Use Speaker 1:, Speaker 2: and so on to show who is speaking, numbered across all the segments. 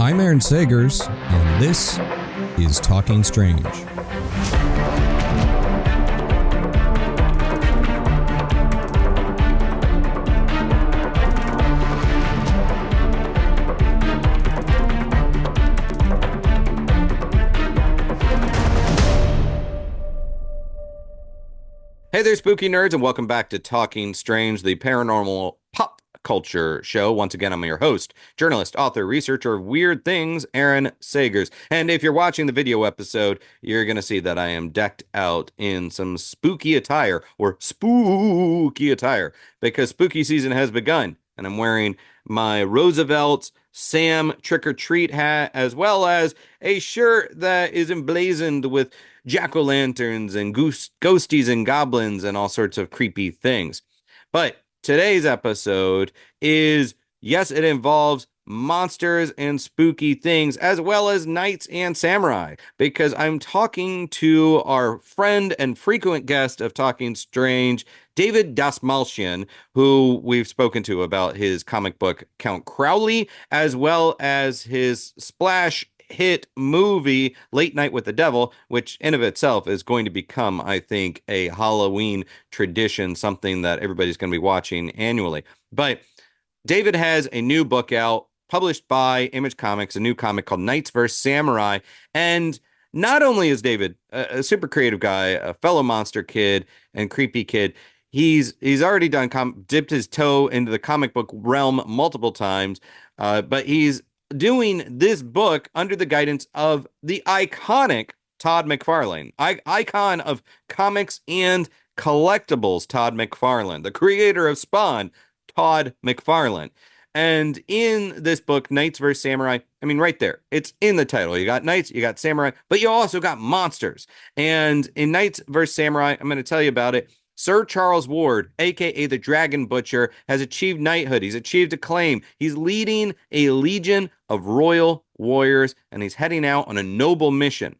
Speaker 1: I'm Aaron Sagers, and this is Talking Strange. Hey there, spooky nerds, and welcome back to Talking Strange, the paranormal pop culture show. Once again, I'm your host, journalist, author, researcher of weird things, Aaron Sagers. And if you're watching the video episode, you're going to see that I am decked out in some spooky attire, because spooky season has begun. And I'm wearing my Roosevelt's Sam trick-or-treat hat, as well as a shirt that is emblazoned with jack-o'-lanterns and ghosties and goblins and all sorts of creepy things. But today's episode is, yes, it involves monsters and spooky things, as well as knights and samurai, because I'm talking to our friend and frequent guest of Talking Strange, David Dastmalchian, who we've spoken to about his comic book Count Crowley, as well as his splash hit movie Late Night with the Devil, which in of itself is going to become, I think, a Halloween tradition, something that everybody's going to be watching annually. But David has a new book out, published by Image Comics, a new comic called Knights vs. Samurai. And not only is David a super creative guy, a fellow monster kid and creepy kid, he's already dipped his toe into the comic book realm multiple times, but he's doing this book under the guidance of the iconic Todd McFarlane, icon of comics and collectibles, Todd McFarlane, the creator of Spawn, Todd McFarlane. And in this book, Knights vs. Samurai, I mean, right there, it's in the title. You got knights, you got samurai, but you also got monsters. And in Knights vs. Samurai, I'm going to tell you about it. Sir Charles Ward, aka the Dragon Butcher, has achieved knighthood. He's achieved acclaim. He's leading a legion of royal warriors, and he's heading out on a noble mission.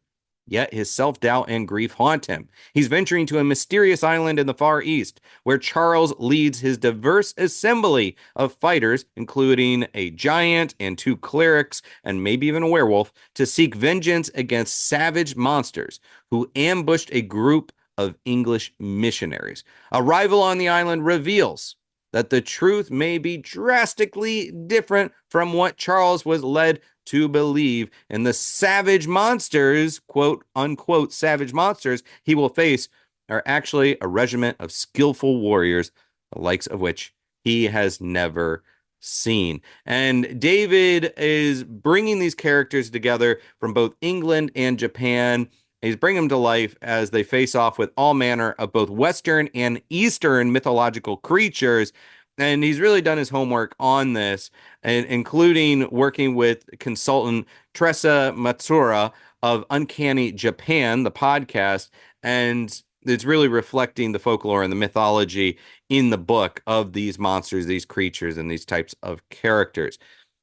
Speaker 1: Yet his self-doubt and grief haunt him. He's venturing to a mysterious island in the Far East, where Charles leads his diverse assembly of fighters, including a giant and 2 clerics, and maybe even a werewolf, to seek vengeance against savage monsters who ambushed a group of English missionaries. Arrival on the island reveals that the truth may be drastically different from what Charles was led to believe, and the savage monsters, quote unquote savage monsters, he will face are actually a regiment of skillful warriors, the likes of which he has never seen. And David is bringing these characters together from both England and Japan. He's bringing them to life as they face off with all manner of both Western and Eastern mythological creatures. And he's really done his homework on this, and including working with consultant Tressa Matsura of Uncanny Japan, the podcast. And it's really reflecting the folklore and the mythology in the book of these monsters, these creatures, and these types of characters.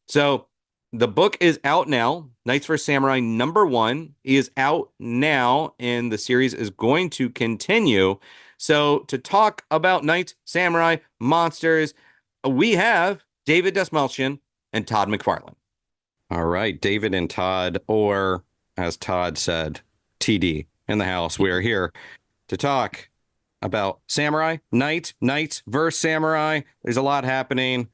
Speaker 1: So the book is out now. Knights vs. Samurai #1 is out now, and the series is going to continue. So to talk about knights, samurai, monsters, we have David Dastmalchian and Todd McFarlane. All right, David and Todd, or as Todd said, TD in the house. We are here to talk about samurai, knights vs. samurai. There's a lot happening.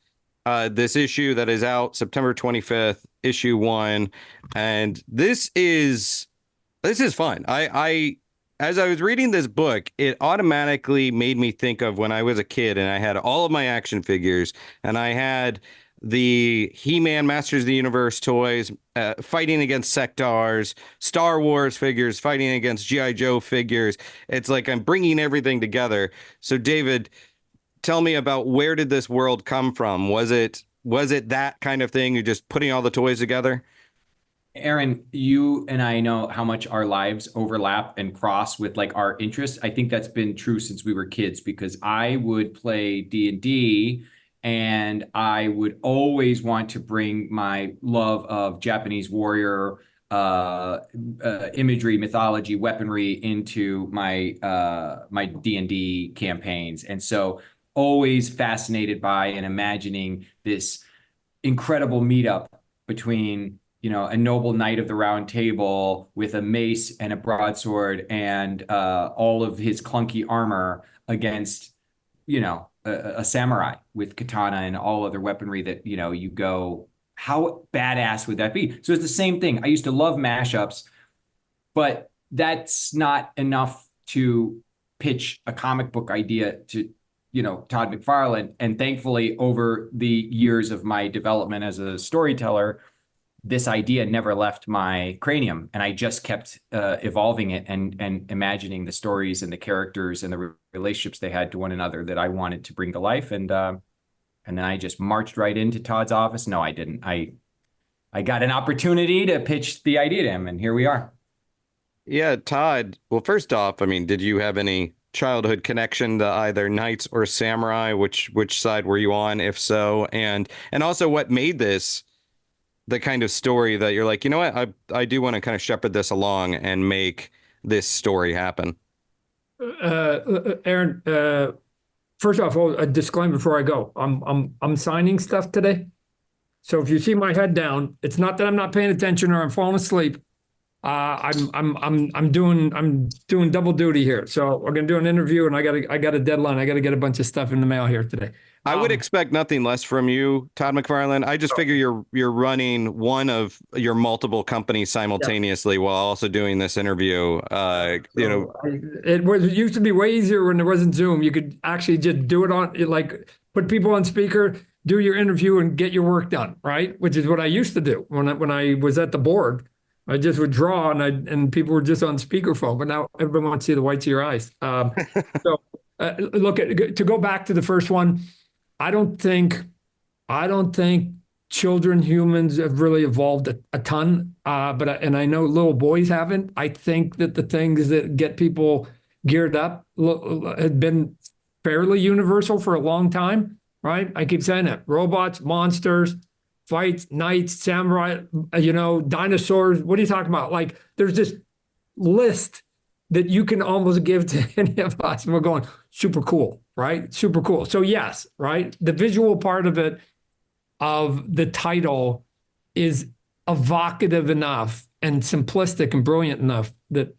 Speaker 1: This issue that is out September 25th, issue 1. And this is fun. As I was reading this book, it automatically made me think of when I was a kid and I had all of my action figures and I had the He-Man Masters of the Universe toys fighting against Sectars, Star Wars figures fighting against G.I. Joe figures. It's like I'm bringing everything together. So David, tell me about, where did this world come from? Was it that kind of thing? You're just putting all the toys together?
Speaker 2: Aaron, you and I know how much our lives overlap and cross with like our interests. I think that's been true since we were kids, because I would play D&D and I would always want to bring my love of Japanese warrior imagery, mythology, weaponry into my D&D campaigns. And so always fascinated by and imagining this incredible meetup between a noble knight of the round table with a mace and a broadsword and all of his clunky armor against, a samurai with katana and all other weaponry that, you go, how badass would that be? So it's the same thing. I used to love mashups, but that's not enough to pitch a comic book idea to, Todd McFarlane. And thankfully, over the years of my development as a storyteller, this idea never left my cranium, and I just kept evolving it and imagining the stories and the characters and the relationships they had to one another that I wanted to bring to life. And then I just marched right into Todd's office. No, I didn't. I got an opportunity to pitch the idea to him, and here we are.
Speaker 1: Yeah, Todd. Well, first off, I mean, did you have any childhood connection to either knights or samurai? Which side were you on, if so? And also, what made this the kind of story that you're like, you know what, I do want to kind of shepherd this along and make this story happen?
Speaker 3: Aaron, first off, a disclaimer before I go. I'm signing stuff today. So if you see my head down, it's not that I'm not paying attention or I'm falling asleep. I'm doing double duty here. So we're gonna do an interview, and I got a deadline. I got to get a bunch of stuff in the mail here today.
Speaker 1: I would expect nothing less from you, Todd McFarlane. I just figure you're running one of your multiple companies simultaneously while also doing this interview.
Speaker 3: It used to be way easier when there wasn't Zoom. You could actually just do it on, like, put people on speaker, do your interview, and get your work done, right? Which is what I used to do when I was at the board. I just would draw, and people were just on speakerphone. But now everyone wants to see the whites of your eyes. Look, to go back to the first one. I don't think children, humans have really evolved a ton. And I know little boys haven't. I think that the things that get people geared up had been fairly universal for a long time, right? I keep saying it: robots, monsters, fights, knights, samurai, dinosaurs. What are you talking about? Like, there's this list that you can almost give to any of us, and we're going, super cool, right? Super cool. So yes, right? The visual part of it, of the title, is evocative enough and simplistic and brilliant enough that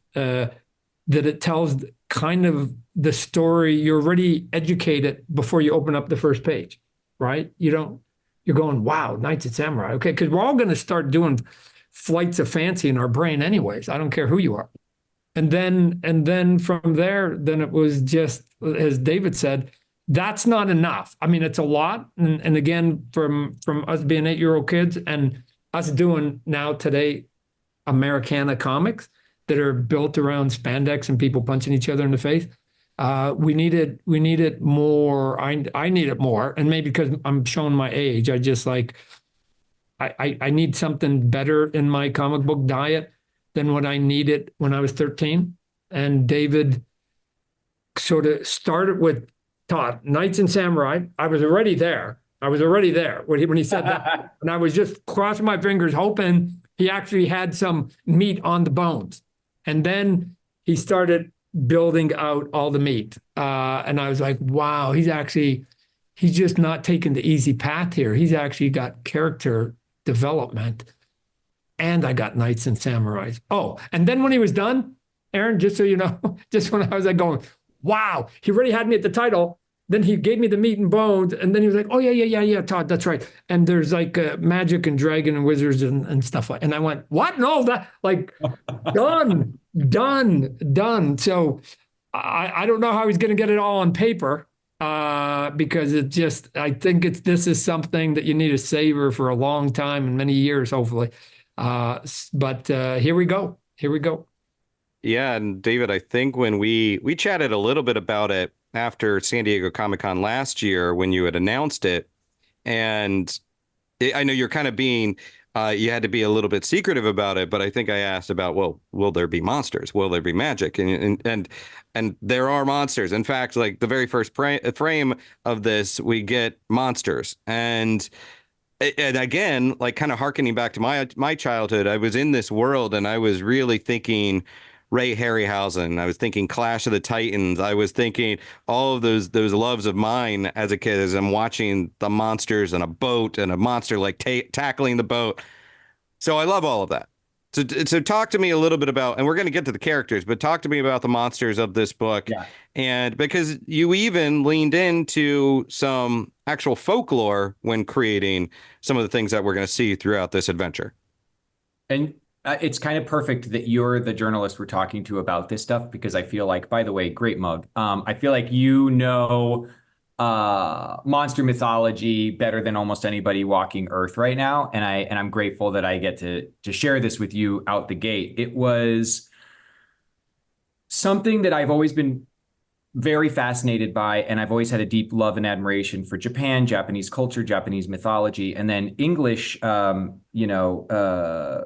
Speaker 3: it tells kind of the story. You're already educated before you open up the first page, right? You're going, wow, knights and samurai. Okay, because we're all going to start doing flights of fancy in our brain anyways. I don't care who you are. And then from there, then it was just, as David said, that's not enough. I mean, it's a lot. And again, from us being 8-year-old kids and us doing now today Americana comics that are built around spandex and people punching each other in the face, we needed more. I need it more. And maybe because I'm showing my age, I just I need something better in my comic book diet than what I needed when I was 13. And David sort of started with Todd, Knights and Samurai. I was already there when he said that. And I was just crossing my fingers, hoping he actually had some meat on the bones. And then he started building out all the meat. And I was like, wow, he's just not taking the easy path here. He's actually got character development. And I got Knights and Samurais. Oh, and then when he was done, Aaron, just so you know, just when I was like going, wow, he already had me at the title. Then he gave me the meat and bones. And then he was like, oh, yeah, Todd, that's right. And there's like magic and dragon and wizards and stuff like. And I went, what? No, that, like, done. So I don't know how he's going to get it all on paper because I think this is something that you need to savor for a long time and many years, hopefully. But here we go.
Speaker 1: Yeah, and David, I think when we chatted a little bit about it after San Diego Comic-Con last year when you had announced it, and I know you're kind of being you had to be a little bit secretive about it, but I think I asked about, well, will there be monsters? Will there be magic? And there are monsters. In fact, like the very first frame of this, we get monsters. And again, like kind of harkening back to my childhood, I was in this world and I was really thinking Ray Harryhausen. I was thinking Clash of the Titans. I was thinking all of those loves of mine as a kid as I'm watching the monsters and a boat and a monster like tackling the boat. So I love all of that. So talk to me a little bit about, and we're going to get to the characters, but talk to me about the monsters of this book.
Speaker 2: Yeah.
Speaker 1: And because you even leaned into some actual folklore when creating some of the things that we're going to see throughout this adventure.
Speaker 2: And it's kind of perfect that you're the journalist we're talking to about this stuff, because I feel like, by the way, great mug. I feel like monster mythology better than almost anybody walking Earth right now, and I'm grateful that I get to share this with you out the gate. It was something that I've always been very fascinated by, and I've always had a deep love and admiration for Japan, Japanese culture, Japanese mythology, and then English,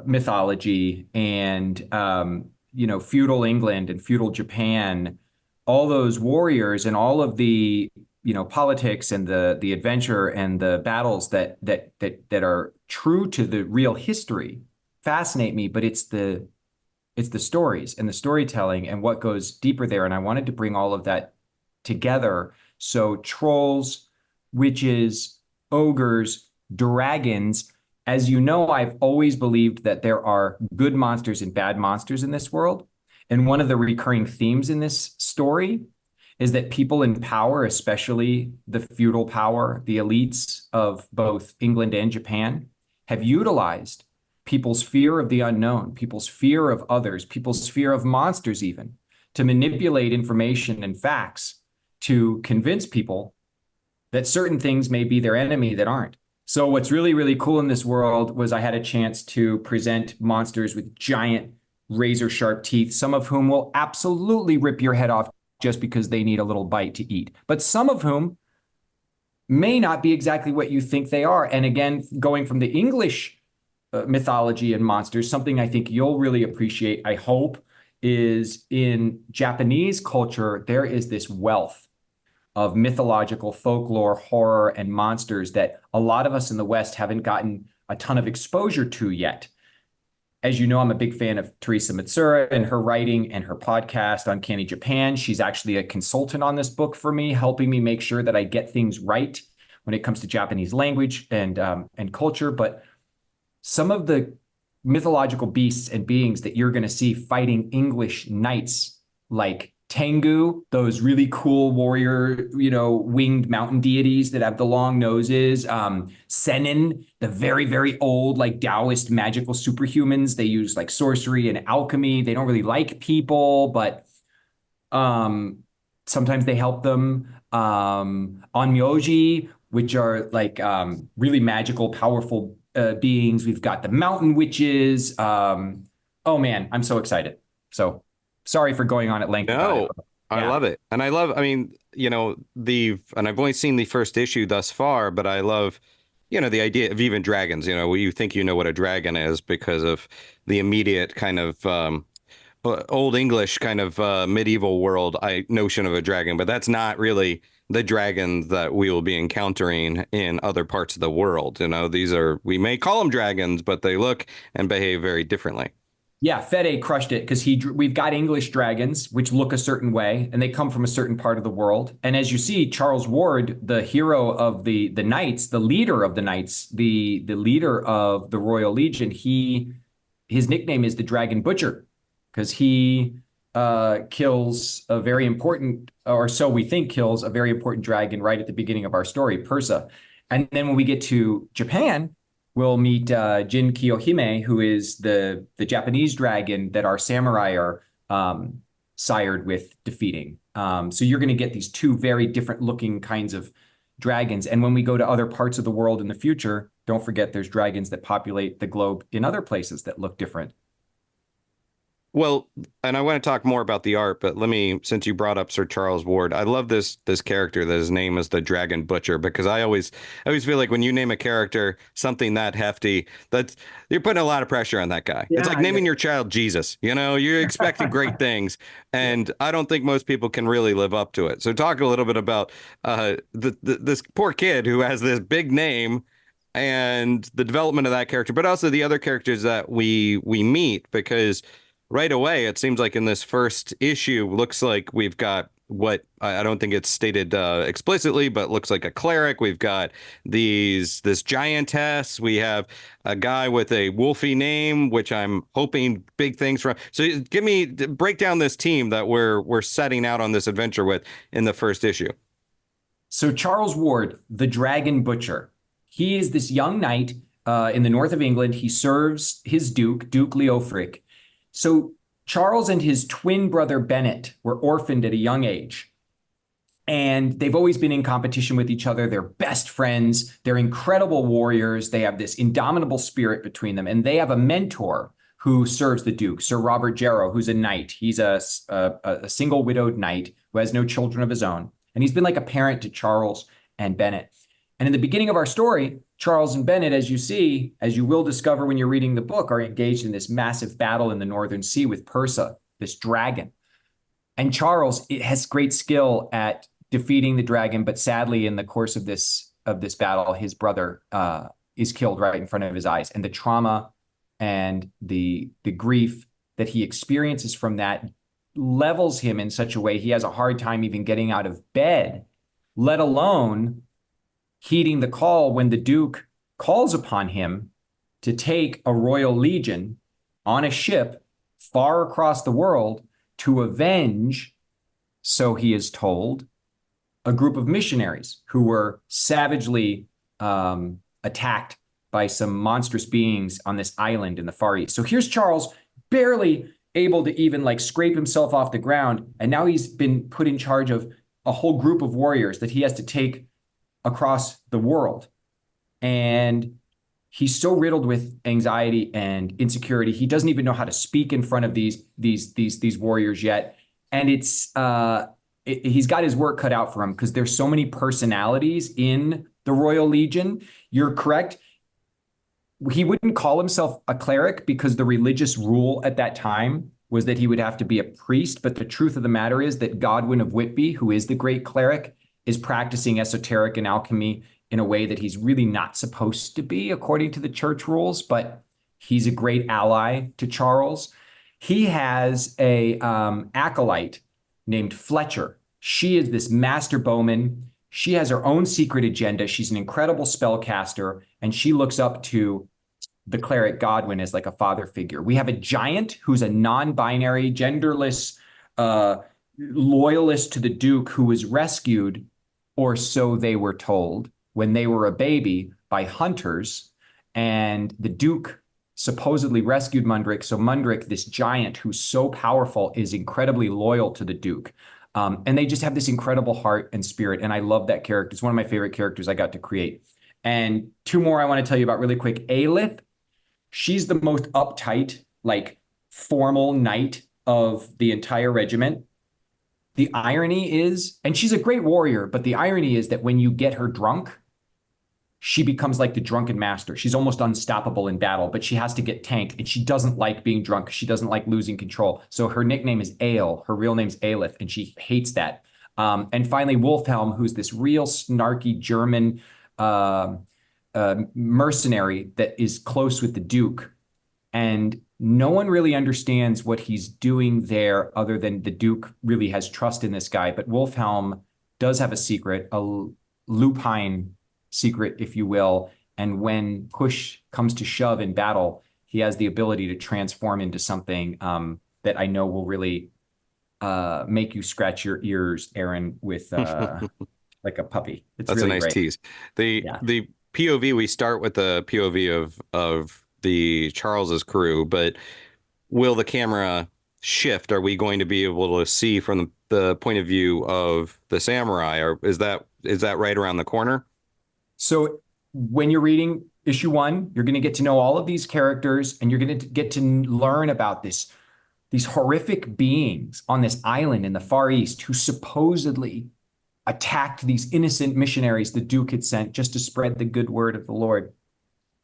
Speaker 2: mythology, and feudal England and feudal Japan. All those warriors and all of the politics and the adventure and the battles that are true to the real history fascinate me. But it's the stories and the storytelling and what goes deeper there. And I wanted to bring all of that together. So trolls, witches, ogres, dragons. As you know, I've always believed that there are good monsters and bad monsters in this world. And one of the recurring themes in this story is that people in power, especially the feudal power, the elites of both England and Japan, have utilized people's fear of the unknown, people's fear of others, people's fear of monsters even, to manipulate information and facts to convince people that certain things may be their enemy that aren't. So what's really, really cool in this world was I had a chance to present monsters with giant razor sharp teeth, some of whom will absolutely rip your head off just because they need a little bite to eat, but some of whom may not be exactly what you think they are. And again, going from the English mythology and monsters, something I think you'll really appreciate, I hope, is in Japanese culture, there is this wealth of mythological folklore, horror, and monsters that a lot of us in the West haven't gotten a ton of exposure to yet. As you know, I'm a big fan of Teresa Mitsura and her writing and her podcast, Uncanny Japan. She's actually a consultant on this book for me, helping me make sure that I get things right when it comes to Japanese language and culture. But some of the mythological beasts and beings that you're going to see fighting English knights, like Tengu, those really cool warrior, winged mountain deities that have the long noses. Senin, the very, very old, like Taoist magical superhumans. They use like sorcery and alchemy. They don't really like people, but sometimes they help them. Onmyoji, which are like really magical, powerful beings. We've got the mountain witches. Oh man, I'm so excited. So sorry for going on at length about it.
Speaker 1: I love it. And and I've only seen the first issue thus far, but I love, the idea of even dragons, you think you know what a dragon is because of the immediate kind of old English kind of medieval world notion of a dragon, but that's not really the dragons that we will be encountering in other parts of the world. We may call them dragons, but they look and behave very differently.
Speaker 2: Yeah, Fede crushed it because we've got English dragons, which look a certain way, and they come from a certain part of the world. And as you see, Charles Ward, the hero of the Knights, the leader of the Knights, the leader of the Royal Legion, his nickname is the Dragon Butcher because he kills a very important, or so we think kills a very important dragon right at the beginning of our story, Persa. And then when we get to Japan, we'll meet Jin Kiyohime, who is the Japanese dragon that our samurai are sired with defeating. So you're going to get these two very different looking kinds of dragons. And when we go to other parts of the world in the future, don't forget there's dragons that populate the globe in other places that look different.
Speaker 1: Well, and I want to talk more about the art, but since you brought up Sir Charles Ward, I love this character that his name is the Dragon Butcher, because I always feel like when you name a character something that hefty, you're putting a lot of pressure on that guy. Yeah, it's like naming your child Jesus. You're expecting great things, and I don't think most people can really live up to it. So talk a little bit about this poor kid who has this big name and the development of that character, but also the other characters that we meet, because right away, it seems like in this first issue, looks like we've got what I don't think it's stated explicitly, but looks like a cleric. We've got this giantess. We have a guy with a wolfy name, which I'm hoping big things from. So break down this team that we're setting out on this adventure with in the first issue.
Speaker 2: So Charles Ward, the Dragon Butcher, he is this young knight in the north of England. He serves his Duke Leofric. So Charles and his twin brother Bennett were orphaned at a young age. And they've always been in competition with each other. They're best friends. They're incredible warriors. They have this indomitable spirit between them. And they have a mentor who serves the Duke, Sir Robert Jarrow, who's a knight. He's a single widowed knight who has no children of his own. And he's been like a parent to Charles and Bennett. And in the beginning of our story, Charles and Bennett, as you see, as you will discover when you're reading the book, are engaged in this massive battle in the Northern Sea with Persa, this dragon. And Charles has great skill at defeating the dragon, but sadly, in the course of this battle, his brother is killed right in front of his eyes. And the trauma and the grief that he experiences from that levels him in such a way he has a hard time even getting out of bed, let alone heeding the call when the Duke calls upon him to take a royal legion on a ship far across the world to avenge, so he is told, a group of missionaries who were savagely attacked by some monstrous beings on this island in the Far East. So here's Charles, barely able to even like scrape himself off the ground. And now he's been put in charge of a whole group of warriors that he has to take across the world. And he's so riddled with anxiety and insecurity. He doesn't even know how to speak in front of these warriors yet. And he's got his work cut out for him because there's so many personalities in the Royal Legion. You're correct. He wouldn't call himself a cleric because the religious rule at that time was that he would have to be a priest. But the truth of the matter is that Godwin of Whitby, who is the great cleric, is practicing esoteric and alchemy in a way that he's really not supposed to be according to the church rules, but he's a great ally to Charles. He has a acolyte named Fletcher. She is this master bowman. She has her own secret agenda. She's an incredible spellcaster, and she looks up to the cleric Godwin as like a father figure. We have a giant who's a non-binary, genderless loyalist to the Duke who was rescued, or so they were told, when they were a baby by hunters. And the Duke supposedly rescued Mundrick. So Mundrick, this giant who's so powerful, is incredibly loyal to the Duke. And they just have this incredible heart and spirit. And I love that character. It's one of my favorite characters I got to create. And two more I want to tell you about really quick. Aelith, she's the most uptight, like formal knight of the entire regiment. The irony is, and she's a great warrior, but the irony is that when you get her drunk, she becomes like the drunken master. She's almost unstoppable in battle, but she has to get tanked, and she doesn't like being drunk. She doesn't like losing control. So her nickname is Ale. Her real name's Aelith, and she hates that. And finally, Wolfhelm, who's this real snarky German mercenary that is close with the Duke. And no one really understands what he's doing there other than the Duke really has trust in this guy. But Wolfhelm does have a secret, a lupine secret, if you will. And when push comes to shove in battle, he has the ability to transform into something that I know will really make you scratch your ears, Aaron, with like a puppy. That's really
Speaker 1: a nice
Speaker 2: great.
Speaker 1: tease. The POV, we start with the POV of the Charles's crew, but will the camera shift? Are we going to be able to see from the point of view of the samurai, or is that right around the corner?
Speaker 2: So when you're reading issue 1, you're going to get to know all of these characters, and you're going to get to learn about these horrific beings on this island in the Far East who supposedly attacked these innocent missionaries the Duke had sent just to spread the good word of the Lord.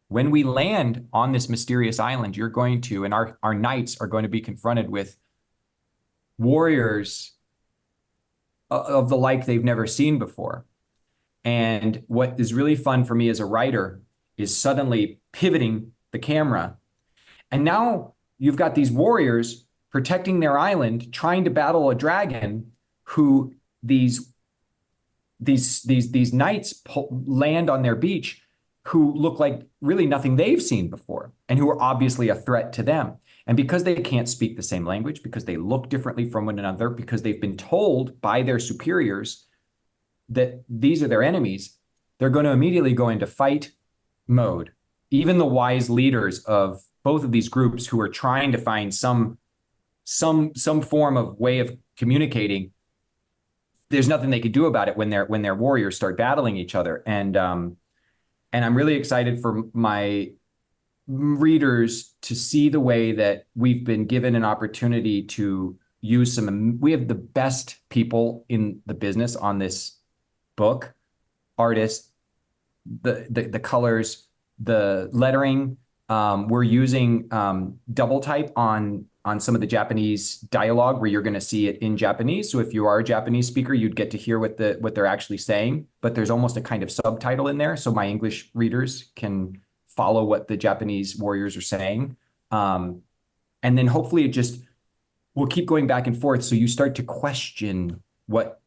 Speaker 2: When we land on this mysterious island, you're going to, and our knights are going to be confronted with warriors of the like they've never seen before. And what is really fun for me as a writer is suddenly pivoting the camera. And now you've got these warriors protecting their island, trying to battle a dragon who these knights land on their beach who look like really nothing they've seen before and who are obviously a threat to them. And because they can't speak the same language, because they look differently from one another, because they've been told by their superiors that these are their enemies, they're going to immediately go into fight mode. Even the wise leaders of both of these groups who are trying to find some form of way of communicating, there's nothing they could do about it when their warriors start battling each other. And I'm really excited for my readers to see the way that we've been given an opportunity to use we have the best people in the business on this book, artists, the colors, the lettering. We're using double type on some of the Japanese dialogue where you're going to see it in Japanese. So if you are a Japanese speaker, you'd get to hear what they're actually saying, but there's almost a kind of subtitle in there. So my English readers can follow what the Japanese warriors are saying. And then hopefully we'll keep going back and forth. So you start to question what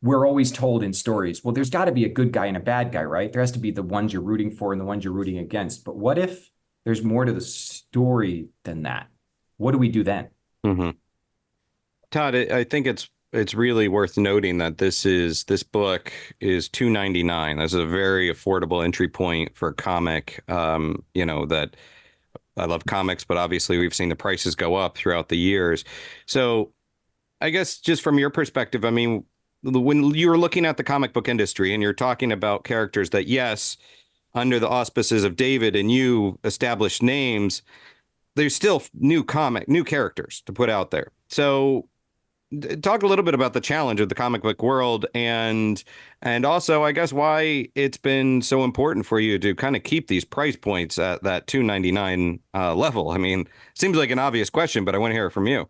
Speaker 2: we're always told in stories. Well, there's got to be a good guy and a bad guy, right? There has to be the ones you're rooting for and the ones you're rooting against. But what if there's more to the story than that? What do we do then?
Speaker 1: Mm-hmm. Todd, I think it's really worth noting that this book is $2.99. That's a very affordable entry point for a comic. That I love comics, but obviously we've seen the prices go up throughout the years. So I guess just from your perspective, I mean, when you're looking at the comic book industry and you're talking about characters that, yes, under the auspices of David and you established names, there's still new characters to put out there. So talk a little bit about the challenge of the comic book world and also, I guess, why it's been so important for you to kind of keep these price points at that $2.99 level. I mean, seems like an obvious question, but I want to hear it from you.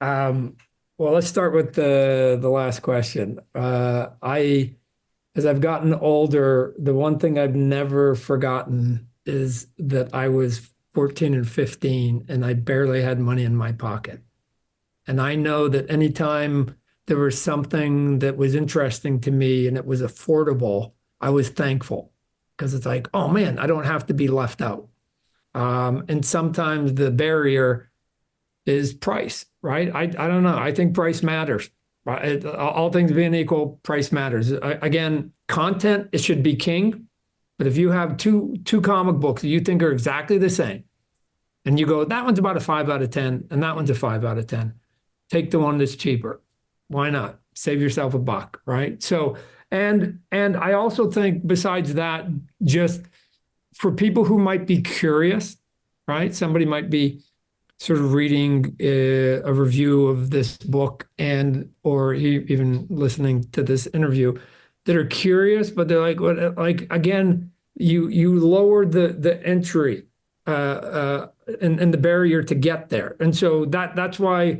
Speaker 3: Well, let's start with the last question. As I've gotten older, the one thing I've never forgotten is that I was 14 and 15 and I barely had money in my pocket. And I know that anytime there was something that was interesting to me and it was affordable, I was thankful because it's like, oh man, I don't have to be left out. And sometimes the barrier is price, right? I don't know. I think price matters. Right? All things being equal, price matters. Again, content, it should be king. But if you have two comic books that you think are exactly the same, and you go, that one's about a 5 out of 10, and that one's a 5 out of 10, take the one that's cheaper. Why not? Save yourself a buck, right? So, and I also think besides that, just for people who might be curious, right? Somebody might be sort of reading a review of this book or even listening to this interview that are curious, but they're like, what? Like again, you lower the entry and the barrier to get there, and so that's why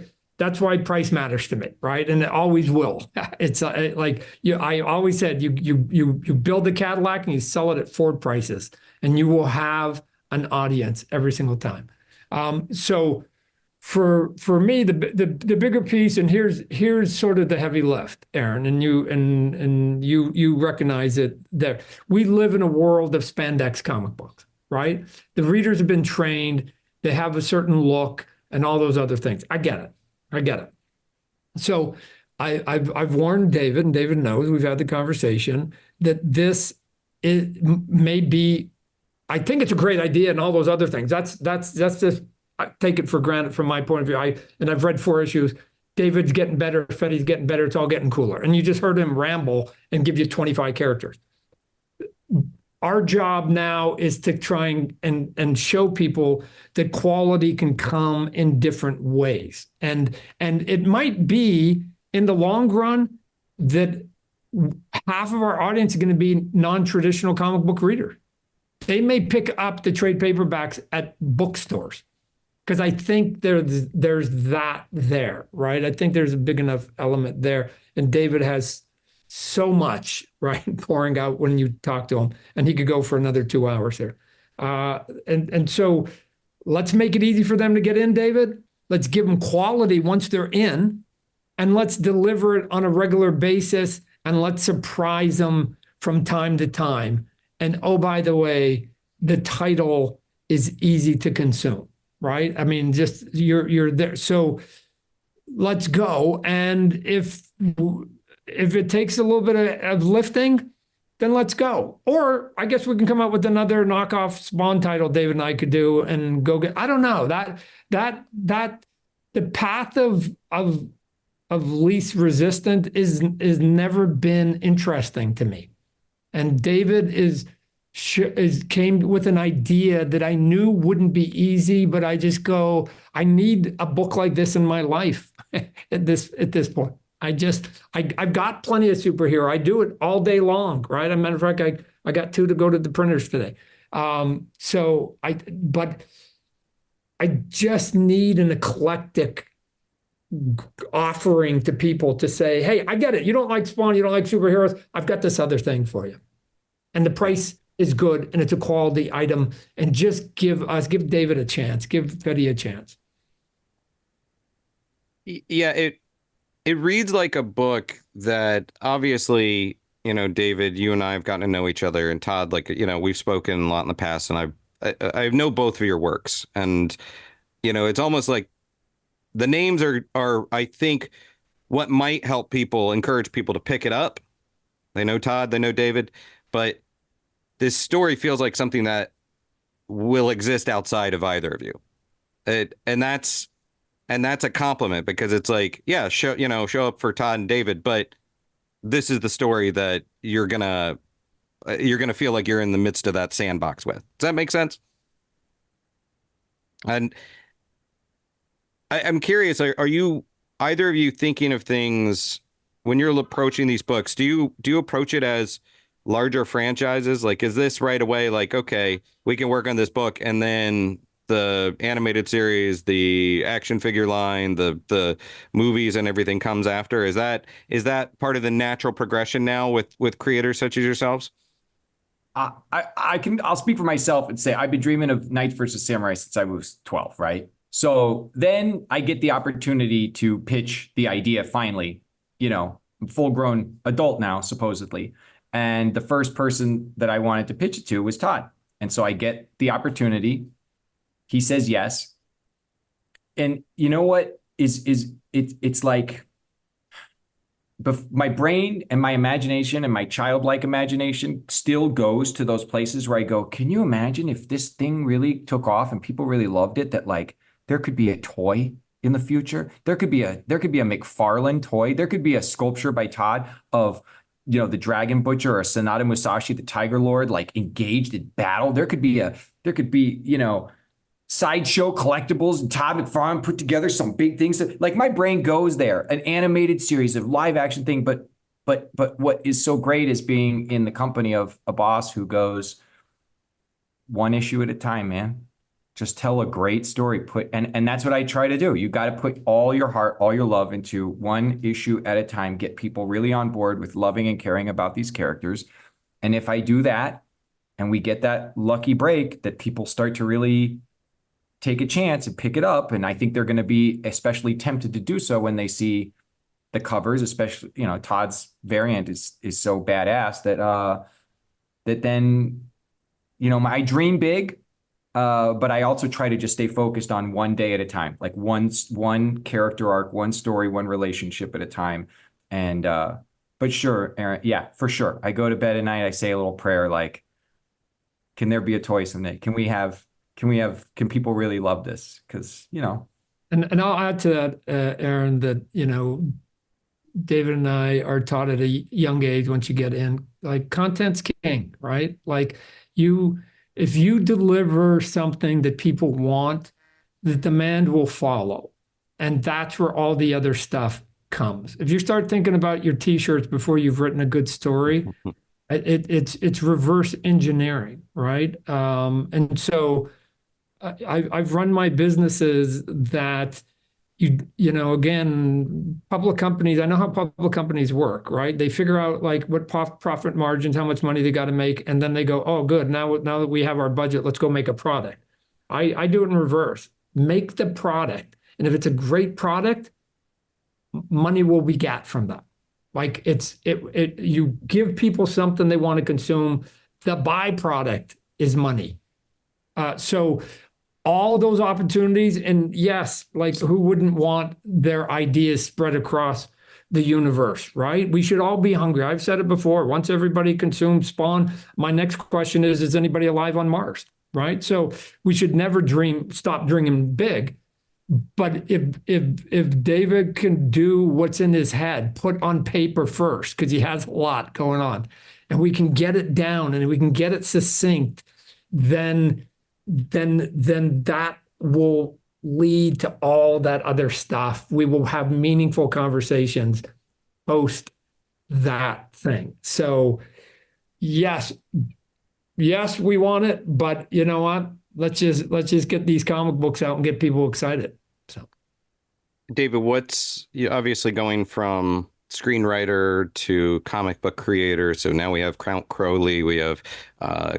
Speaker 3: price matters to me, right? And it always will. It's I always said you build a Cadillac and you sell it at Ford prices, and you will have an audience every single time. So for me, the bigger piece, and here's sort of the heavy lift, Aaron, and you recognize it there. We live in a world of spandex comic books, right? The readers have been trained, they have a certain look and all those other things. I get it. So I've warned David, and David knows, we've had the conversation, that this may be, I think it's a great idea and all those other things. That's just, I take it for granted from my point of view. I've read 4 issues. David's getting better. Fetty's getting better. It's all getting cooler. And you just heard him ramble and give you 25 characters. Our job now is to try and show people that quality can come in different ways. And it might be in the long run that half of our audience is going to be non-traditional comic book readers. They may pick up the trade paperbacks at bookstores because I think there's that there, right? I think there's a big enough element there. And David has so much, right, pouring out when you talk to him, and he could go for another 2 hours here. And so let's make it easy for them to get in, David. Let's give them quality once they're in, and let's deliver it on a regular basis, and let's surprise them from time to time. And oh, by the way, the title is easy to consume, right? I mean, just you're there. So let's go. And if it takes a little bit of lifting, then let's go. Or I guess we can come up with another knockoff Spawn title David and I could do and go get. I don't know that the path of least resistant is never been interesting to me. And David came with an idea that I knew wouldn't be easy, but I just go, I need a book like this in my life at this point. I've got plenty of superhero. I do it all day long, right? As a matter of fact, I got 2 to go to the printers today. But I just need an eclectic offering to people to say, hey, I get it. You don't like Spawn, you don't like superheroes. I've got this other thing for you. And the price is good and it's a quality item. And just give David a chance, give Fetty a chance.
Speaker 1: Yeah, it reads like a book that obviously, David, you and I have gotten to know each other, and Todd, like, we've spoken a lot in the past, and I know both of your works, and it's almost like the names are I think what might help people, encourage people to pick it up. They know Todd, they know David, but this story feels like something that will exist outside of either of you. And that's a compliment, because it's like, yeah, show up for Todd and David, but this is the story that you're gonna feel like you're in the midst of that sandbox with. Does that make sense? And I'm curious, are you, either of you, thinking of things when you're approaching these books? Do you approach it as larger franchises? Like, is this right away like, okay, we can work on this book, and then the animated series, the action figure line, the movies and everything comes after? Is that part of the natural progression now with creators such as yourselves?
Speaker 2: I'll speak for myself and say I've been dreaming of Knights versus Samurai since I was 12, right? So then I get the opportunity to pitch the idea finally. I'm full grown adult now, supposedly. And the first person that I wanted to pitch it to was Todd. And so I get the opportunity. He says yes. And you know what it's like, my brain and my imagination and my childlike imagination still goes to those places where I go, can you imagine if this thing really took off and people really loved it, that like there could be a toy in the future? There could be a McFarlane toy. There could be a sculpture by Todd of, the Dragon Butcher or Sanada Musashi, the Tiger Lord, like engaged in battle. There could be sideshow collectibles, and Todd McFarlane put together some big things. Like, my brain goes there, an animated series of live action thing. But what is so great is being in the company of a boss who goes, one issue at a time, man. Just tell a great story. And that's what I try to do. You got to put all your heart, all your love into one issue at a time. Get people really on board with loving and caring about these characters. And if I do that, and we get that lucky break that people start to really take a chance and pick it up, and I think they're going to be especially tempted to do so when they see the covers, especially, Todd's variant is so badass that then, I dream big. But I also try to just stay focused on one day at a time, like one character arc, one story, one relationship at a time. And, but sure, Aaron, yeah, for sure. I go to bed at night, I say a little prayer, like, can there be a toy someday? Can people really love this? Because,
Speaker 3: And I'll add to that, Aaron, that, David and I are taught at a young age, once you get in, like, content's king, right? Like, if you deliver something that people want, the demand will follow. And that's where all the other stuff comes. If you start thinking about your t-shirts before you've written a good story, it's reverse engineering, right? And so I've run my businesses that again, public companies, I know how public companies work, right? They figure out like what profit margins, how much money they got to make, and then they go, oh, good, now that we have our budget, let's go make a product. I do it in reverse. Make the product. And if it's a great product, money will be got from that. Like you give people something they want to consume. The byproduct is money. So all those opportunities, and yes, like who wouldn't want their ideas spread across the universe, right? We should all be hungry. I've said it before. Once everybody consumes Spawn, my next question is anybody alive on Mars? Right? So we should never stop dreaming big. But if David can do what's in his head, put on paper first, because he has a lot going on, and we can get it down and we can get it succinct, then that will lead to all that other stuff. We will have meaningful conversations post that thing. So yes, we want it, but you know what? Let's just get these comic books out and get people excited. So,
Speaker 1: David, you obviously going from screenwriter to comic book creator. So now we have Count Crowley, we have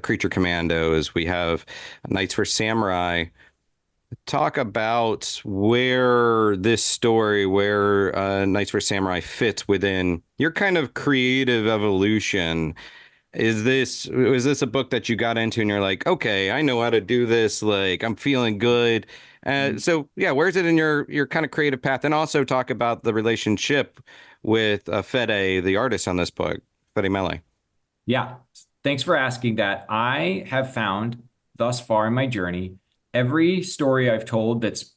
Speaker 1: Creature Commandos, we have Knights for Samurai. Talk about where this story, where Knights for Samurai fits within your kind of creative evolution. Was this a book that you got into and you're like, okay, I know how to do this. Like, I'm feeling good. So yeah, where's it in your kind of creative path? And also talk about the relationship with Fede, the artist on this book, Fede Mele.
Speaker 2: Yeah, thanks for asking that. I have found thus far in my journey, every story I've told that's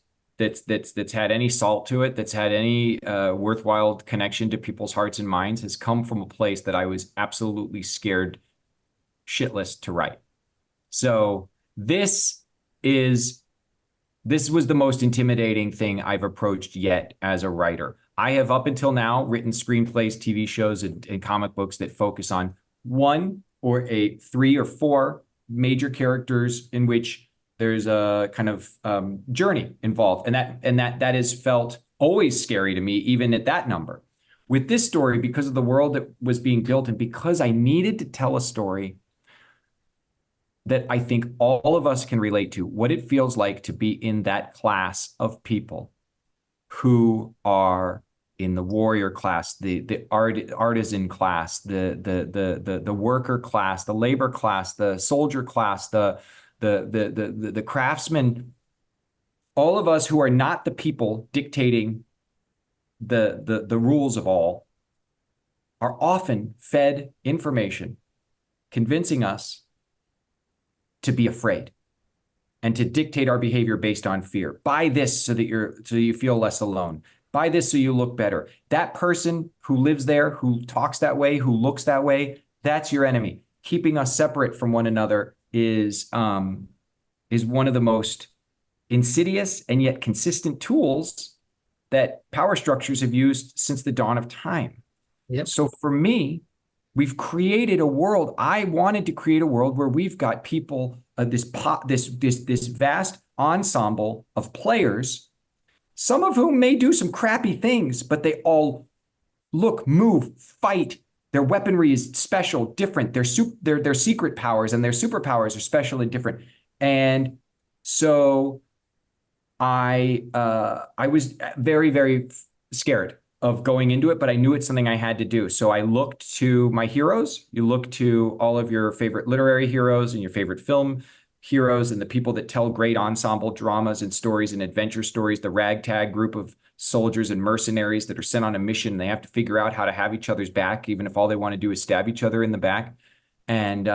Speaker 2: had any salt to it, that's had any worthwhile connection to people's hearts and minds, has come from a place that I was absolutely scared shitless to write. So this was the most intimidating thing I've approached yet as a writer. I have up until now written screenplays, TV shows, and comic books that focus on one or three or four major characters in which there's a kind of journey involved, and that has felt always scary to me, even at that number. With this story, because of the world that was being built, and because I needed to tell a story that I think all of us can relate to, what it feels like to be in that class of people who are in the warrior class, the artisan class, the worker class, the labor class, the soldier class, the craftsman, all of us who are not the people dictating the rules of all, are often fed information convincing us to be afraid and to dictate our behavior based on fear. Buy this so you feel less alone. Buy this so you look better. That person who lives there, who talks that way, who looks that way, that's your enemy. Keeping us separate from one another is one of the most insidious and yet consistent tools that power structures have used since the dawn of time.
Speaker 3: Yep.
Speaker 2: So for me, we've created a world. I wanted to create a world where we've got people, this vast ensemble of players, some of whom may do some crappy things, but they all look, move, fight. Their weaponry is special, different. Their secret powers and their superpowers are special and different. And so I was very, very scared of going into it, but I knew it's something I had to do. So I looked to my heroes. You look to all of your favorite literary heroes and your favorite film heroes and the people that tell great ensemble dramas and stories and adventure stories, the ragtag group of soldiers and mercenaries that are sent on a mission. They have to figure out how to have each other's back, even if all they want to do is stab each other in the back. And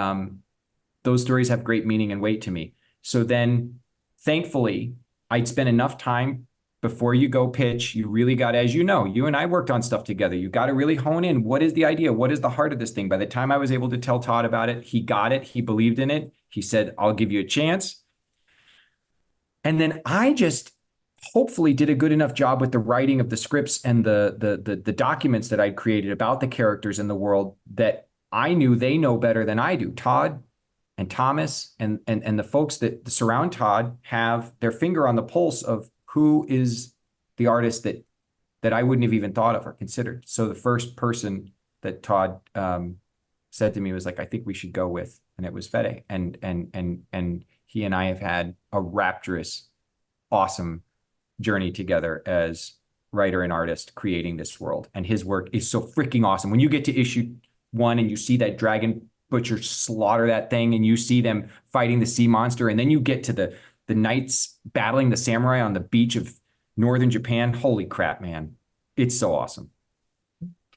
Speaker 2: those stories have great meaning and weight to me. So then, thankfully, I'd spent enough time before you go pitch. You really got, as you know, you and I worked on stuff together. You got to really hone in. What is the idea? What is the heart of this thing? By the time I was able to tell Todd about it, he got it. He believed in it. He said, I'll give you a chance. And then I just hopefully did a good enough job with the writing of the scripts and the documents that I'd created about the characters in the world that I knew they know better than I do. Todd and Thomas and the folks that surround Todd have their finger on the pulse of who is the artist that I wouldn't have even thought of or considered. So the first person that Todd said to me was like, I think we should go with, and it was Fede. And he and I have had a rapturous, awesome journey together as writer and artist creating this world. And his work is so freaking awesome. When you get to issue 1 and you see that dragon butcher slaughter that thing and you see them fighting the sea monster, and then you get to the knights battling the samurai on the beach of northern Japan. Holy crap, man. It's so awesome.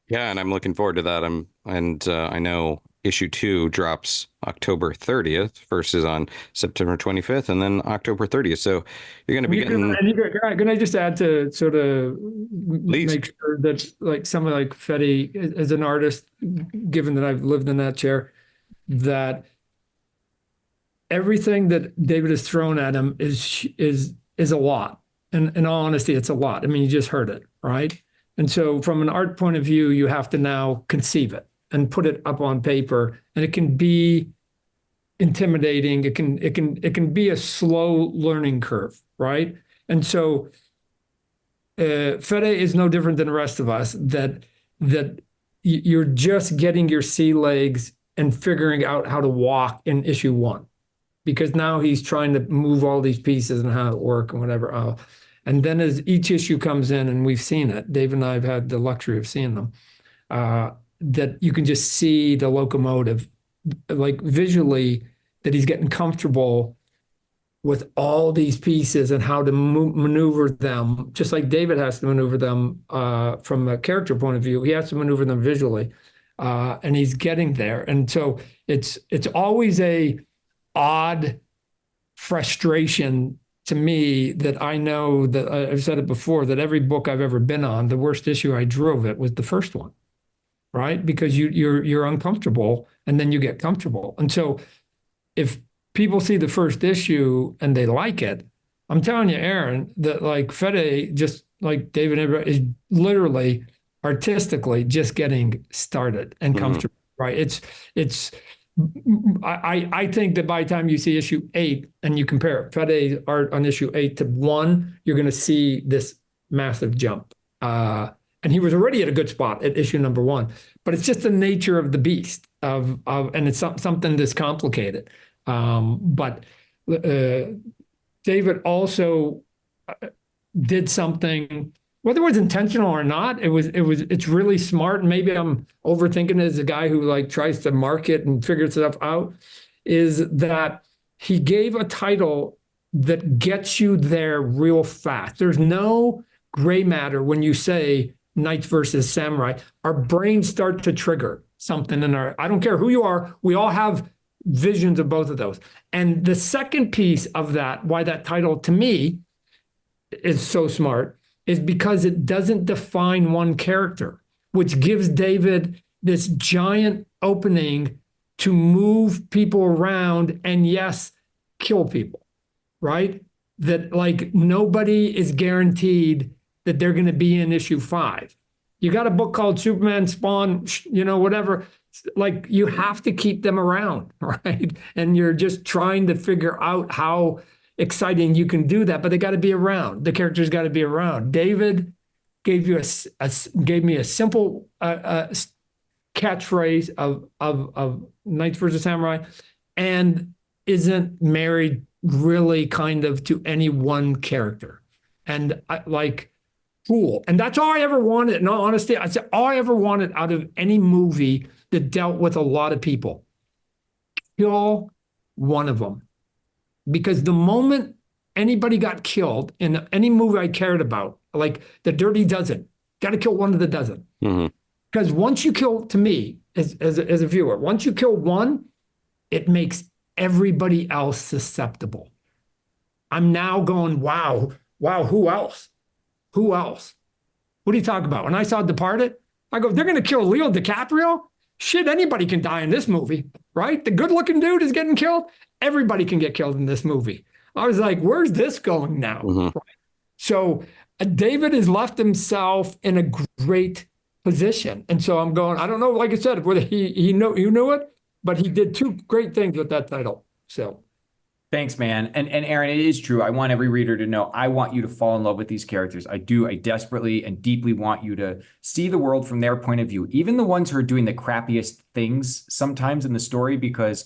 Speaker 1: Yeah, and I'm looking forward to that. I know issue 2 drops October 30th versus on September 25th and then October 30th. So you're going to be getting.
Speaker 3: Can I just add to sort of
Speaker 1: Please.
Speaker 3: Make sure that like someone like Fede as an artist, given that I've lived in that chair, that everything that David has thrown at him is a lot. And in all honesty, it's a lot. I mean, you just heard it, right? And so from an art point of view, you have to now conceive it and put it up on paper. And it can be intimidating. It can be a slow learning curve, right? And so Fede is no different than the rest of us, that you're just getting your sea legs and figuring out how to walk in issue 1. Because now he's trying to move all these pieces and how it work and whatever. And then as each issue comes in, and we've seen it, Dave and I have had the luxury of seeing them, that you can just see the locomotive, like visually, that he's getting comfortable with all these pieces and how to maneuver them, just like David has to maneuver them from a character point of view. He has to maneuver them visually, and he's getting there. And so it's always a odd frustration to me that I know that I've said it before, that every book I've ever been on, the worst issue I drove it was the first one, right? Because you're uncomfortable and then you get comfortable. And so if people see the first issue and they like it, I'm telling you, Aaron, that like Fede, just like David, is literally artistically just getting started and comfortable, right? I think that by the time you see issue 8 and you compare Fede's art on issue 8 to 1, you're going to see this massive jump. And he was already at a good spot at issue number 1, but it's just the nature of the beast and it's something that's complicated. But David also did something, whether it was intentional or not, it's really smart. And maybe I'm overthinking it as a guy who like tries to market and figure stuff out, is that he gave a title that gets you there real fast. There's no gray matter when you say knights versus samurai. Our brains start to trigger something in I don't care who you are, we all have visions of both of those. And the second piece of that, why that title to me is so smart, is because it doesn't define one character, which gives David this giant opening to move people around and, yes, kill people, right? That like nobody is guaranteed that they're going to be in issue 5. You got a book called Superman, Spawn, whatever. Like you have to keep them around, right? And you're just trying to figure out how exciting you can do that, but they got to be around. The characters got to be around. David gave me a simple catchphrase of Knights versus Samurai, and isn't married really kind of to any one character. And cool. And that's all I ever wanted. In all honesty, I said all I ever wanted out of any movie that dealt with a lot of people. Kill one of them. Because the moment anybody got killed in any movie I cared about, like the Dirty Dozen, got to kill one of the dozen. Because once you kill, to me, as a viewer, once you kill one, it makes everybody else susceptible. I'm now going, wow, who else? Who else? What do you talk about? When I saw Departed, I go, they're going to kill Leo DiCaprio? Shit, anybody can die in this movie, right? The good-looking dude is getting killed. Everybody can get killed in this movie. I was like, where's this going now? Right? So David has left himself in a great position. And so I'm going, I don't know, like I said, whether he knew it, but he did 2 great things with that title. So
Speaker 2: thanks, man. And Aaron, it is true. I want every reader to know, I want you to fall in love with these characters. I do. I desperately and deeply want you to see the world from their point of view, even the ones who are doing the crappiest things sometimes in the story, because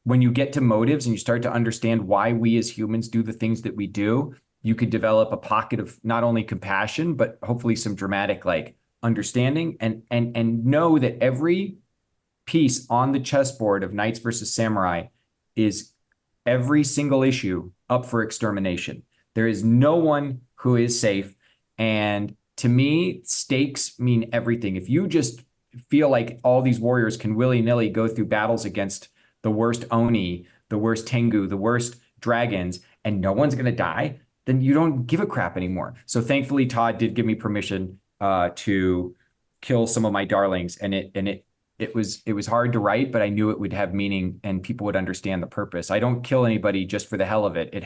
Speaker 2: when you get to motives and you start to understand why we as humans do the things that we do, you could develop a pocket of not only compassion, but hopefully some dramatic like understanding, and know that every piece on the chessboard of knights versus samurai is every single issue up for extermination. There is no one who is safe. And to me, stakes mean everything. If you just feel like all these warriors can willy-nilly go through battles against the worst Oni, the worst Tengu, the worst dragons, and no one's going to die, then you don't give a crap anymore. So thankfully, Todd did give me permission to kill some of my darlings, and it was hard to write, but I knew it would have meaning and people would understand the purpose. I don't kill anybody just for the hell of it. It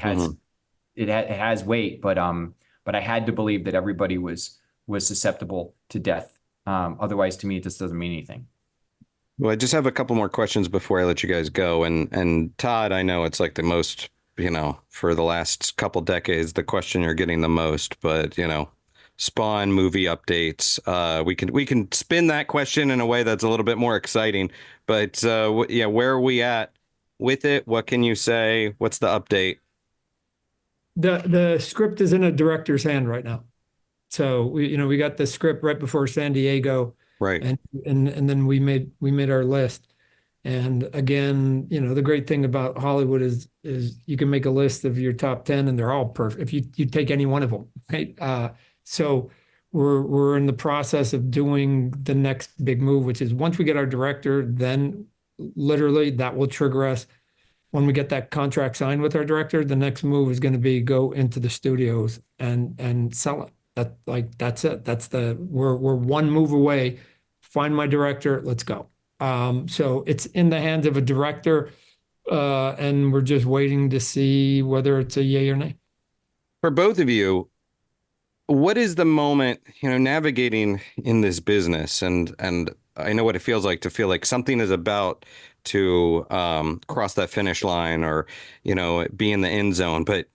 Speaker 2: has weight, but I had to believe that everybody was susceptible to death. Otherwise, to me, it just doesn't mean anything.
Speaker 1: Well, I just have a couple more questions before I let you guys go. And Todd, I know it's like the most, for the last couple decades, the question you're getting the most, but Spawn movie updates. We can spin that question in a way that's a little bit more exciting. But where are we at with it? What can you say? What's the update?
Speaker 3: The script is in a director's hand right now. So we got the script right before San Diego.
Speaker 1: Right.
Speaker 3: And then we made our list. And again, the great thing about Hollywood is you can make a list of your top 10 and they're all perfect if you take any one of them, right? So we're in the process of doing the next big move, which is once we get our director, then literally that will trigger us. When we get that contract signed with our director, the next move is going to be go into the studios and sell it. That's it. We're one move away. Find my director. Let's go. So it's in the hands of a director, and we're just waiting to see whether it's a yay or nay.
Speaker 1: For both of you, what is the moment, navigating in this business, and I know what it feels like to feel like something is about to cross that finish line or, be in the end zone, but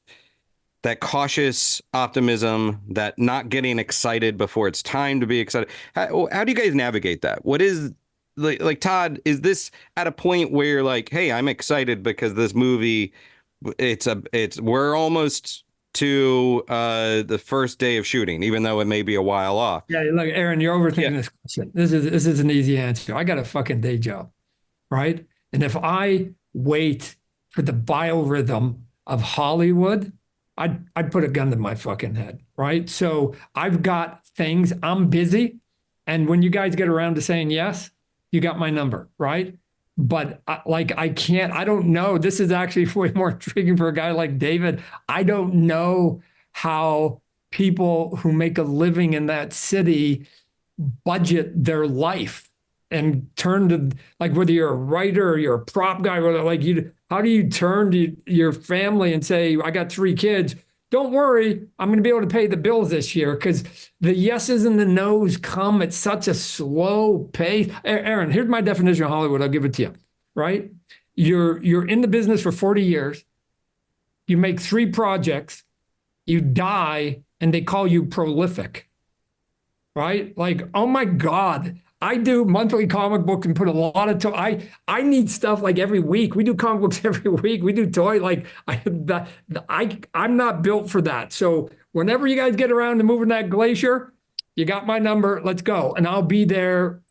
Speaker 1: that cautious optimism, that not getting excited before it's time to be excited. How do you guys navigate that? What is like Todd, is this at a point where you're like, hey, I'm excited because this movie, we're almost to the first day of shooting, even though it may be a while off.
Speaker 3: Yeah, look, Aaron, you're overthinking this question. This is an easy answer. I got a fucking day job, right? And if I wait for the biorhythm of Hollywood, I'd put a gun to my fucking head, right? So I've got things, I'm busy. And when you guys get around to saying yes, you got my number, right? But I don't know. This is actually way more intriguing for a guy like David. I don't know how people who make a living in that city budget their life and turn to, like, whether you're a writer or you're a prop guy, or how do you turn to your family and say, I got 3 kids. Don't worry, I'm going to be able to pay the bills this year, because the yeses and the nos come at such a slow pace. Aaron, here's my definition of Hollywood. I'll give it to you, right? You're in the business for 40 years. You make 3 projects. You die, and they call you prolific, right? Like, oh my God. I do monthly comic books and put a lot of I need stuff like every week. We do comic books every week. We do toy. I'm not built for that. So whenever you guys get around to moving that glacier, you got my number. Let's go, and I'll be there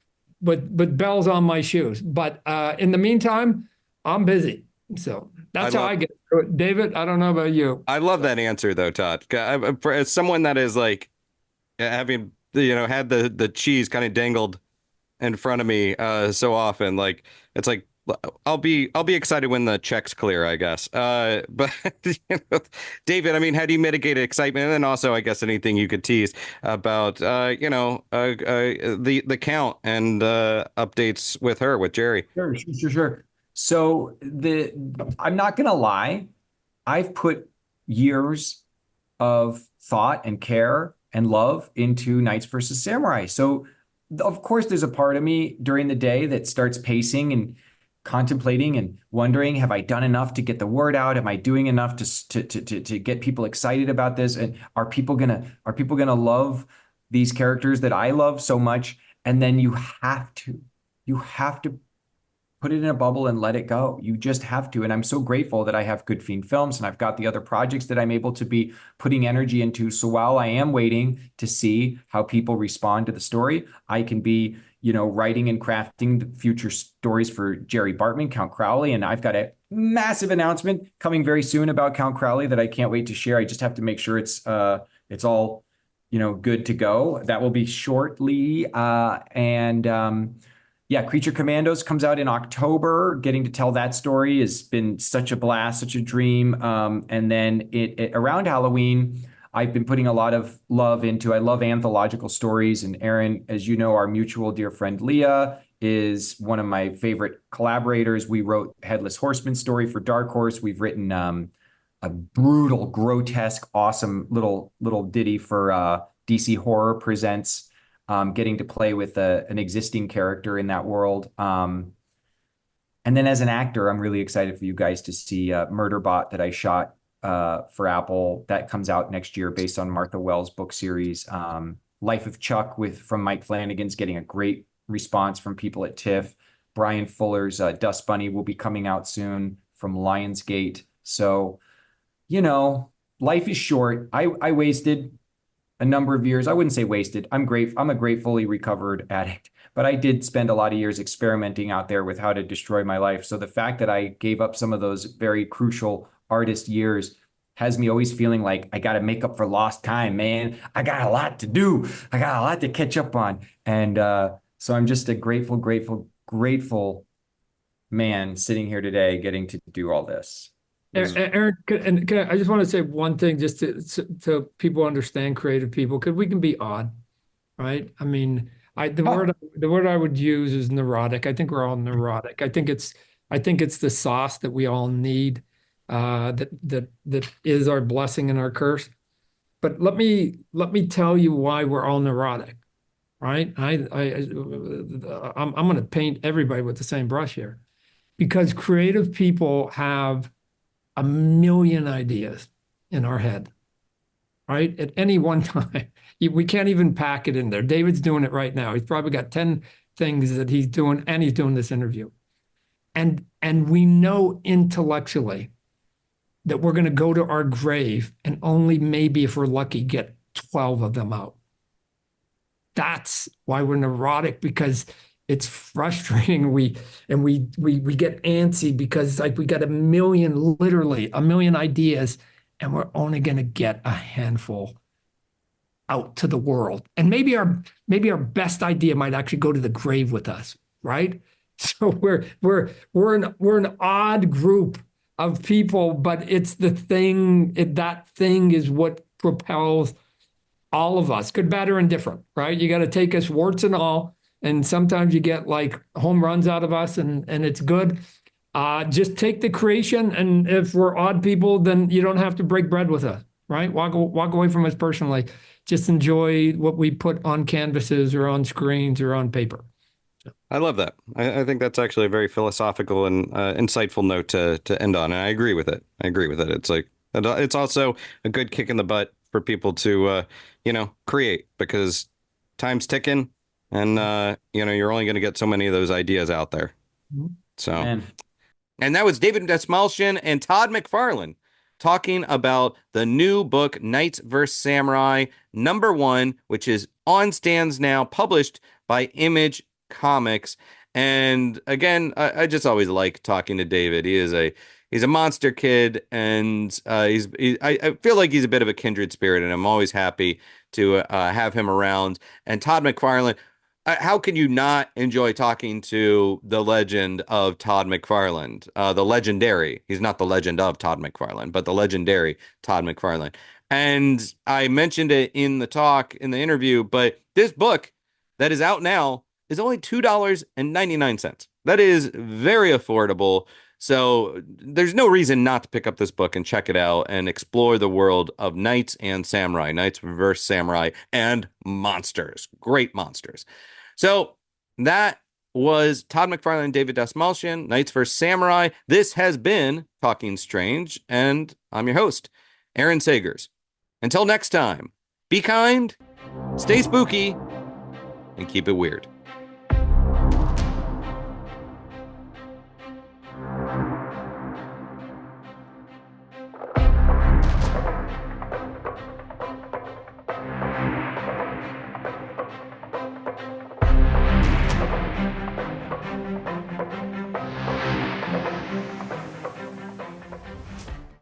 Speaker 3: with bells on my shoes. But in the meantime, I'm busy. So that's how I get through it. David, I don't know about you.
Speaker 1: I love that answer though, Todd. As someone that is like having had the cheese kind of dangled in front of me so often, like it's like I'll be excited when the checks clear, I guess. But David, I mean, how do you mitigate excitement? And then also, I guess, anything you could tease about the Count and updates with Jerry.
Speaker 2: Sure. So I'm not gonna lie, I've put years of thought and care and love into Knights versus Samurai. So of course, there's a part of me during the day that starts pacing and contemplating and wondering, have I done enough to get the word out? Am I doing enough to get people excited about this? And are people gonna love these characters that I love so much? And then you have to put it in a bubble and let it go. You just have to. And I'm so grateful that I have Good Fiend Films and I've got the other projects that I'm able to be putting energy into. So while I am waiting to see how people respond to the story, I can be, writing and crafting the future stories for Jerry Bartman, Count Crowley. And I've got a massive announcement coming very soon about Count Crowley that I can't wait to share. I just have to make sure it's all, good to go. That will be shortly. Yeah, Creature Commandos comes out in October. Getting to tell that story has been such a blast, such a dream. And then around Halloween, I've been putting a lot of love into. I love anthological stories. And Aaron, as you know, our mutual dear friend Leah is one of my favorite collaborators. We wrote Headless Horseman story for Dark Horse. We've written a brutal, grotesque, awesome little ditty for DC Horror Presents. Getting to play with an existing character in that world. And then as an actor, I'm really excited for you guys to see Murderbot that I shot for Apple. That comes out next year based on Martha Wells' book series. Life of Chuck from Mike Flanagan's getting a great response from people at TIFF. Brian Fuller's Dust Bunny will be coming out soon from Lionsgate. So, life is short. I wasted a number of years. I wouldn't say wasted. I'm a gratefully recovered addict, but I did spend a lot of years experimenting out there with how to destroy my life. So the fact that I gave up some of those very crucial artist years has me always feeling like I got to make up for lost time, man. I got a lot to do. I got a lot to catch up on. And so I'm just a grateful man sitting here today getting to do all this.
Speaker 3: Aaron, I just want to say one thing just to people understand, creative people, because we can be odd, right? I mean, the word I would use is neurotic. I think we're all neurotic. I think it's the sauce that we all need, that is our blessing and our curse. But let me tell you why we're all neurotic, right? I'm going to paint everybody with the same brush here, because creative people have a million ideas in our head, right? At any one time. We can't even pack it in there. David's doing it right now. He's probably got 10 things that he's doing, and he's doing this interview. And we know intellectually that we're going to go to our grave and only maybe, if we're lucky, get 12 of them out. That's why we're neurotic, because it's frustrating. We get antsy because we got literally a million ideas, and we're only going to get a handful out to the world. And maybe our best idea might actually go to the grave with us, right? So we're an odd group of people, but it's the thing, that thing is what propels all of us, good, bad, or indifferent, right? You got to take us warts and all. And sometimes you get like home runs out of us, and it's good. Just take the creation, and if we're odd people, then you don't have to break bread with us, right? Walk away from us personally. Just enjoy what we put on canvases or on screens or on paper.
Speaker 1: I love that. I think that's actually a very philosophical and insightful note to end on, and I agree with it. It's like, it's also a good kick in the butt for people to create, because time's ticking. And, you're only going to get so many of those ideas out there. So, and that was David Dastmalchian and Todd McFarlane talking about the new book, Knights vs. Samurai, #1, which is on stands now, published by Image Comics. And again, I just always like talking to David. He's a monster kid, and I feel like he's a bit of a kindred spirit, and I'm always happy to have him around. And Todd McFarlane, how can you not enjoy talking to the legend of Todd McFarlane, the legendary? He's not the legend of Todd McFarlane, but the legendary Todd McFarlane. And I mentioned it in the interview, but this book that is out now is only $2.99. That is very affordable. So there's no reason not to pick up this book and check it out and explore the world of knights and samurai, knights versus samurai, and monsters, great monsters. So that was Todd McFarlane and David Dastmalchian, Knights vs. Samurai. This has been Talking Strange, and I'm your host, Aaron Sagers. Until next time, be kind, stay spooky, and keep it weird.